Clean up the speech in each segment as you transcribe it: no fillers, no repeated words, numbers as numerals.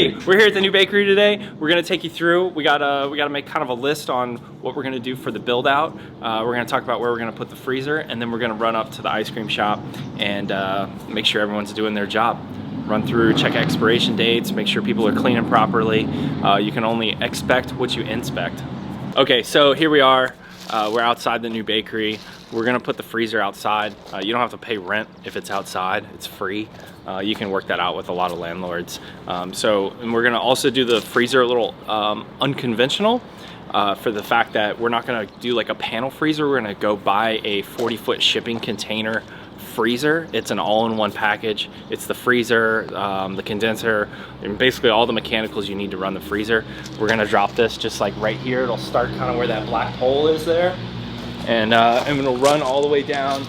Hey, we're here at the new bakery today. We're gonna take you through. We gotta make kind of a list on what we're gonna do for the build out. We're gonna talk about where we're gonna put the freezer, and then we're gonna run up to the ice cream shop and make sure everyone's doing their job. Run through, check expiration dates, make sure people are cleaning properly. You can only expect what you inspect. Okay, so here we are. We're outside the new bakery. We're gonna put the freezer outside. You don't have to pay rent if it's outside, it's free. You can work that out with a lot of landlords. And we're gonna also do the freezer a little unconventional for the fact that we're not gonna do like a panel freezer. We're gonna go buy a 40-foot shipping container freezer. It's an all-in-one package. It's the freezer, the condenser, and basically all the mechanicals you need to run the freezer. We're gonna drop this just like right here. It'll start kind of where that black hole is there, and it'll run all the way down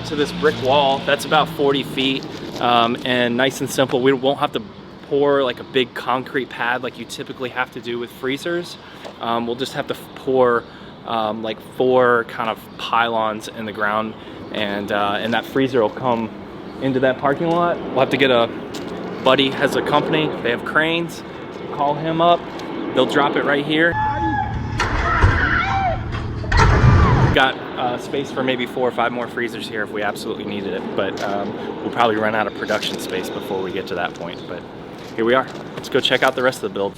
to this brick wall. That's about 40 feet, and nice and simple. We won't have to pour like a big concrete pad like you typically have to do with freezers. We'll just have to pour like 4 kind of pylons in the ground, and that freezer will come into that parking lot. We'll have to get Buddy has a company, they have cranes, call him up, they'll drop it right here. Got space for maybe 4 or 5 more freezers here if we absolutely needed it, but we'll probably run out of production space before we get to that point. But here we are. Let's go check out the rest of the build.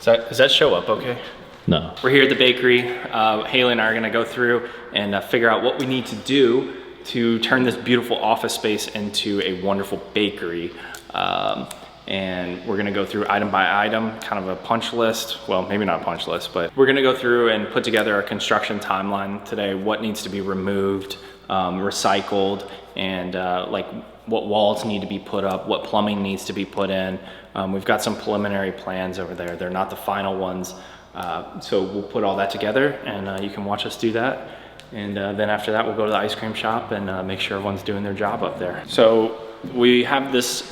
Does that show up okay? No. We're here at the bakery. Haley and I are gonna go through and figure out what we need to do to turn this beautiful office space into a wonderful bakery. And we're gonna go through item by item, kind of a punch list. Well, maybe not a punch list, but we're gonna go through and put together a construction timeline today, what needs to be removed, recycled, and like what walls need to be put up, what plumbing needs to be put in. We've got some preliminary plans over there. They're not the final ones. So we'll put all that together, and you can watch us do that. And then after that, we'll go to the ice cream shop and make sure everyone's doing their job up there. So we have this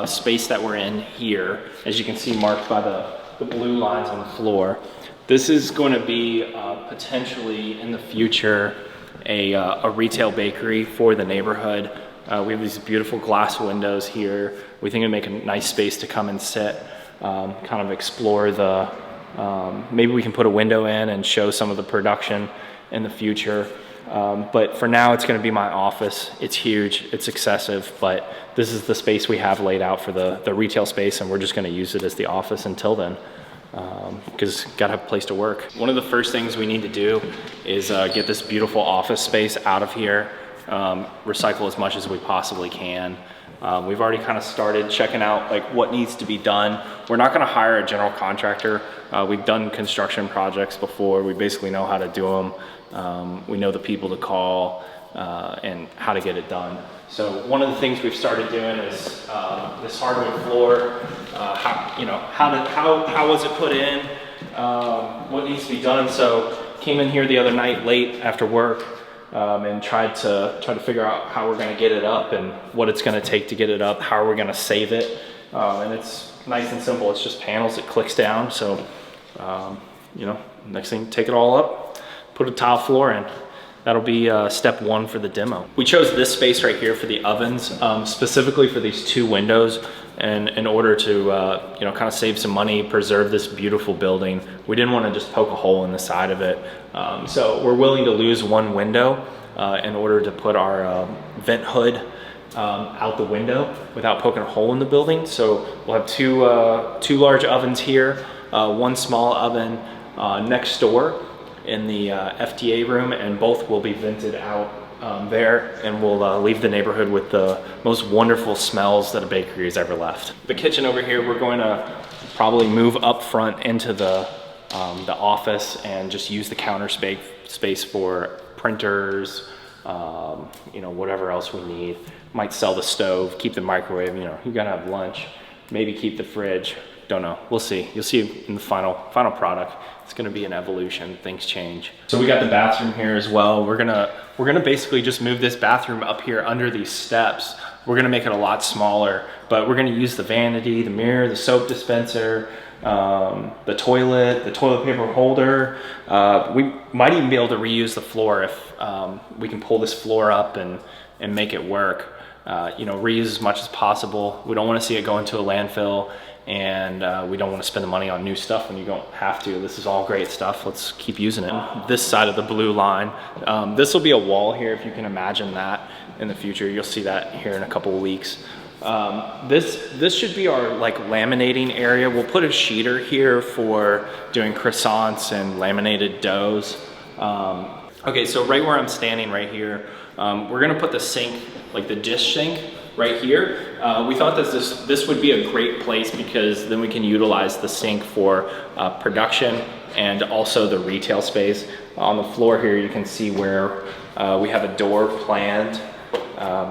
space that we're in here, as you can see marked by the blue lines on the floor. This is going to be potentially in the future a retail bakery for the neighborhood. We have these beautiful glass windows here. We think it'd make a nice space to come and sit, kind of explore the, maybe we can put a window in and show some of the production in the future. But for now, it's gonna be my office. It's huge, it's excessive, but this is the space we have laid out for the retail space, and we're just gonna use it as the office until then, because gotta have a place to work. One of the first things we need to do is get this beautiful office space out of here, recycle as much as we possibly can. We've already kind of started checking out like what needs to be done. We're not gonna hire a general contractor. We've done construction projects before. We basically know how to do them. We know the people to call and how to get it done. So one of the things we've started doing is this hardwood floor. How was it put in? What needs to be done? So came in here the other night late after work. And tried to figure out how we're going to get it up and what it's going to take to get it up, how we're going to save it. And it's nice and simple. It's just panels, it clicks down. So, next thing, take it all up, put a tile floor in. That'll be step 1 for the demo. We chose this space right here for the ovens, specifically for these 2 windows. And in order to, kind of save some money, preserve this beautiful building, we didn't want to just poke a hole in the side of it. So we're willing to lose 1 window in order to put our vent hood out the window without poking a hole in the building. So we'll have two large ovens here, 1 small oven next door in the FDA room, and both will be vented out there, and we'll leave the neighborhood with the most wonderful smells that a bakery has ever left. The kitchen over here, we're going to probably move up front into the office and just use the counter space for printers, whatever else we need. Might sell the stove, keep the microwave, you gotta have lunch, maybe keep the fridge, don't know, we'll see. You'll see in the final product. It's gonna be an evolution, things change. So we got the bathroom here as well. We're gonna basically just move this bathroom up here under these steps. We're gonna make it a lot smaller, but we're gonna use the vanity, the mirror, the soap dispenser, the toilet paper holder. We might even be able to reuse the floor if we can pull this floor up and make it work. you know, reuse as much as possible. We don't want to see it go into a landfill, and we don't want to spend the money on new stuff when you don't have to. This is all great stuff. Let's keep using it. This side of the blue line, this will be a wall here, if you can imagine that in the future. You'll see that here in a couple of weeks. This should be our like laminating area. We'll put a sheeter here for doing croissants and laminated doughs. Okay, so right where I'm standing right here, we're gonna put the sink, like the dish sink, right here. We thought that this would be a great place because then we can utilize the sink for production and also the retail space. On the floor here, you can see where we have a door planned.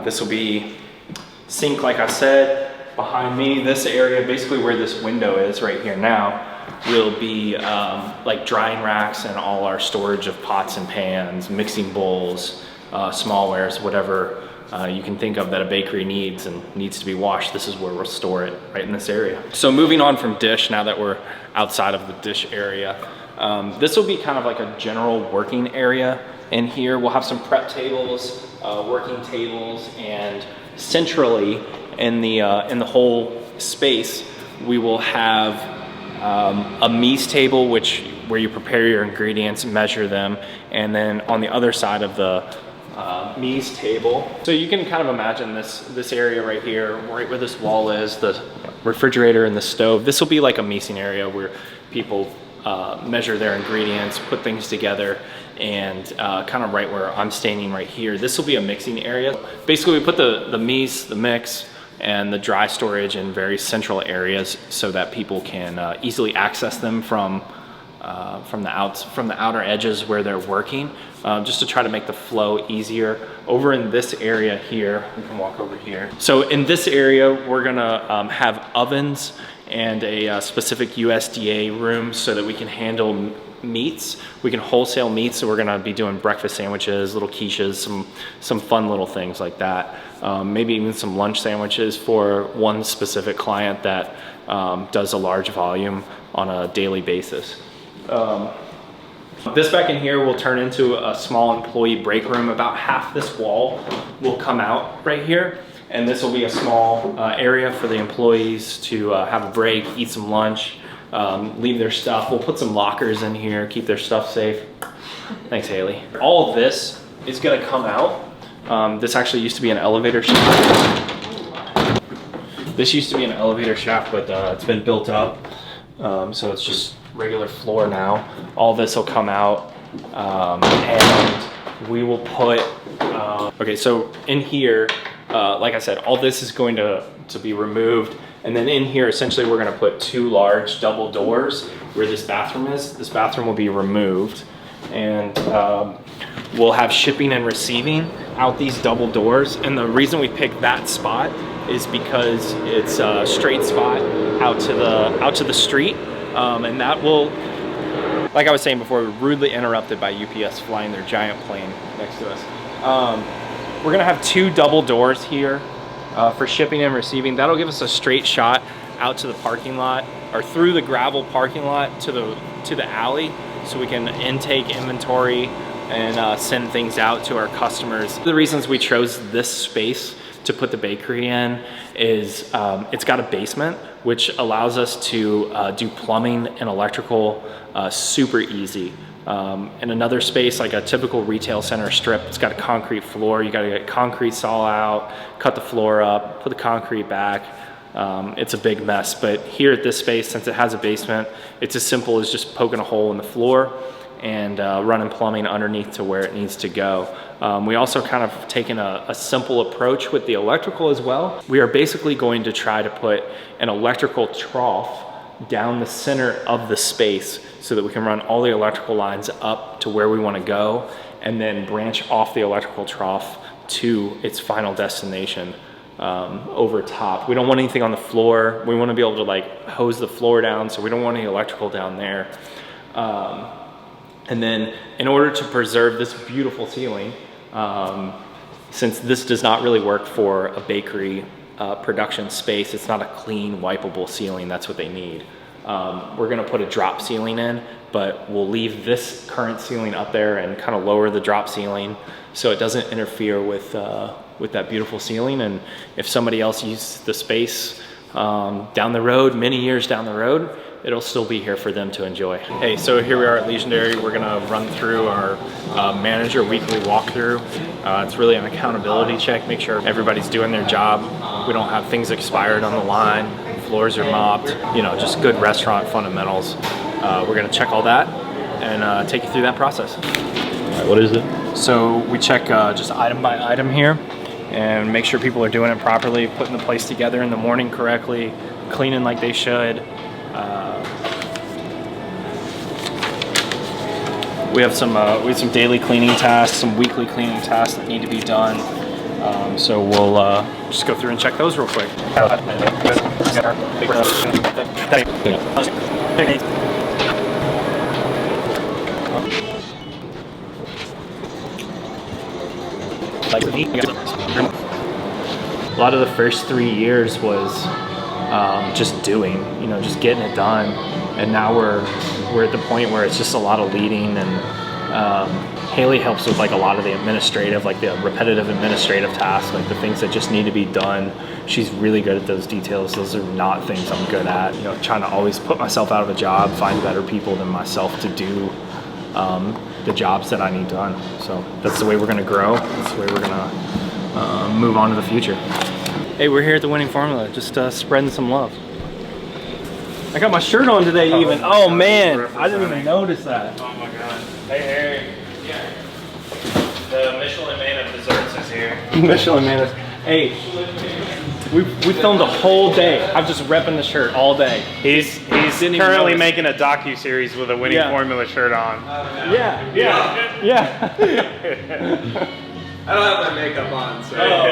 This will be sink, like I said. Behind me, this area, basically where this window is right here now, will be like drying racks and all our storage of pots and pans, mixing bowls, smallwares, whatever you can think of that a bakery needs and needs to be washed. This is where we'll store it, right in this area. So moving on from dish, now that we're outside of the dish area, this will be kind of like a general working area. In here, we'll have some prep tables, working tables, and centrally in the whole space, we will have a mise table, where you prepare your ingredients, measure them, and then on the other side of the mise table. So you can kind of imagine this area right here, right where this wall is, the refrigerator and the stove. This will be like a mising area where people measure their ingredients, put things together, and kind of right where I'm standing right here, this will be a mixing area. Basically, we put the mise, the mix, and the dry storage in very central areas so that people can easily access them from the outer edges where they're working, just to try to make the flow easier. Over in this area here, we can walk over here. So in this area, we're gonna have ovens and a specific USDA room so that we can handle meats. We can wholesale meats, so we're gonna be doing breakfast sandwiches, little quiches, some fun little things like that. Maybe even some lunch sandwiches for one specific client that does a large volume on a daily basis. This back in here will turn into a small employee break room. About half this wall will come out right here, and this will be a small area for the employees to have a break, eat some lunch, leave their stuff. We'll put some lockers in here, keep their stuff safe. Thanks, Haley. All of this is gonna come out. This actually used to be an elevator shaft. This used to be an elevator shaft, but it's been built up. So it's just regular floor now. All this will come out, and we will put, okay, so in here, like I said, all this is going to be removed. And then in here, essentially, we're gonna put two large double doors where this bathroom is. This bathroom will be removed, and we'll have shipping and receiving out these double doors. And the reason we picked that spot is because it's a straight spot out to the street. And that will, like I was saying before, we're rudely interrupted by UPS flying their giant plane next to us. We're gonna have two double doors here for shipping and receiving. That'll give us a straight shot out to the parking lot, or through the gravel parking lot to the alley, so we can intake inventory and send things out to our customers. The reasons we chose this space to put the bakery in is it's got a basement, which allows us to do plumbing and electrical super easy. In another space, like a typical retail center strip, it's got a concrete floor. You gotta get concrete saw out, cut the floor up, put the concrete back. It's a big mess. But here at this space, since it has a basement, it's as simple as just poking a hole in the floor and running plumbing underneath to where it needs to go. We also kind of taken a simple approach with the electrical as well. We are basically going to try to put an electrical trough down the center of the space so that we can run all the electrical lines up to where we want to go, and then branch off the electrical trough to its final destination over top. We don't want anything on the floor. We want to be able to like hose the floor down, so we don't want any electrical down there. And then in order to preserve this beautiful ceiling, since this does not really work for a bakery production space, it's not a clean, wipeable ceiling, that's what they need. We're gonna put a drop ceiling in, but we'll leave this current ceiling up there and kind of lower the drop ceiling so it doesn't interfere with with that beautiful ceiling. And if somebody else uses the space down the road, many years down the road, it'll still be here for them to enjoy. Hey, so here we are at Liege Dairy. We're gonna run through our manager weekly walkthrough. It's really an accountability check, make sure everybody's doing their job. We don't have things expired on the line, floors are mopped, you know, just good restaurant fundamentals. We're gonna check all that and take you through that process. All right, what is it? So we check just item by item here and make sure people are doing it properly, putting the place together in the morning correctly, cleaning like they should. We have some daily cleaning tasks, some weekly cleaning tasks that need to be done. So we'll just go through and check those real quick. A lot of the first 3 years was just doing, you know, just getting it done. And now we're at the point where it's just a lot of leading, and Haley helps with like a lot of the administrative, like the repetitive administrative tasks, like the things that just need to be done. She's really good at those details. Those are not things I'm good at. You know, trying to always put myself out of a job, find better people than myself to do the jobs that I need done. So that's the way we're gonna grow. That's the way we're gonna move on to the future. Hey, we're here at the Winning Formula, just spreading some love. I got my shirt on today even. Oh man, I didn't even notice that. Oh my god. Hey Harry. Yeah. The Michelin Man of Desserts is here. Michelin Man is, hey, we filmed a whole day. I'm just repping the shirt all day. He's currently making a docu-series with a Winning Formula shirt on. Yeah. I don't have my makeup on, so. Oh,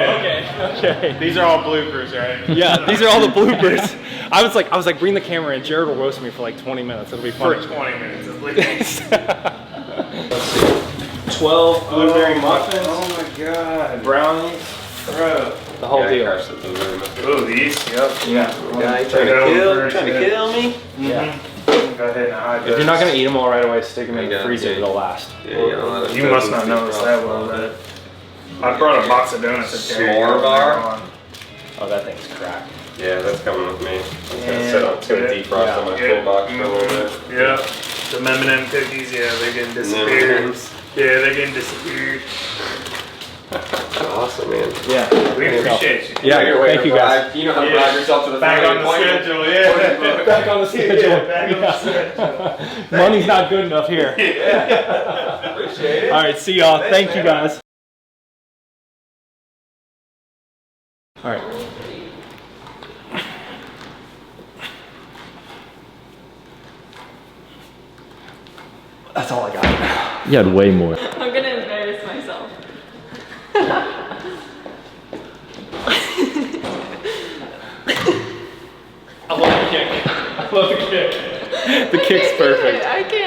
okay. These are all bloopers, right? Yeah, these are all the bloopers. I was like, bring the camera in. Jared will roast me for like 20 minutes. It'll be fun. For 20 minutes at least. Let's see. 12 blueberry muffins. Oh my god. Brownies. Bro. The whole deal. Ooh, these? Yep. Yeah. Guy trying to kill me? Yeah. Go ahead and hide If you're not gonna eat them all right away, stick them in the Yeah, freezer. yeah. It'll last. Yeah, You must not notice that well, but I brought a box of donuts at S'more bar? Oh, that thing's cracked. Yeah, that's coming with me. It's gonna defrost on my full box for a little bit. Yeah. The M&M cookies, yeah, they're getting disappeared. M&Ms. Yeah, they're getting disappeared. Awesome, man. Yeah. We appreciate you. Yeah, thank you guys. You know how to drive yourself to the Back on the appointment. schedule, yeah. Back on the schedule. Yeah, back on the schedule. Money's not good enough here. Appreciate it. All right, see y'all. Thank you guys. All right. That's all I got. You had way more. I'm gonna embarrass myself. I love the kick. I love the kick. The kick's perfect. I can't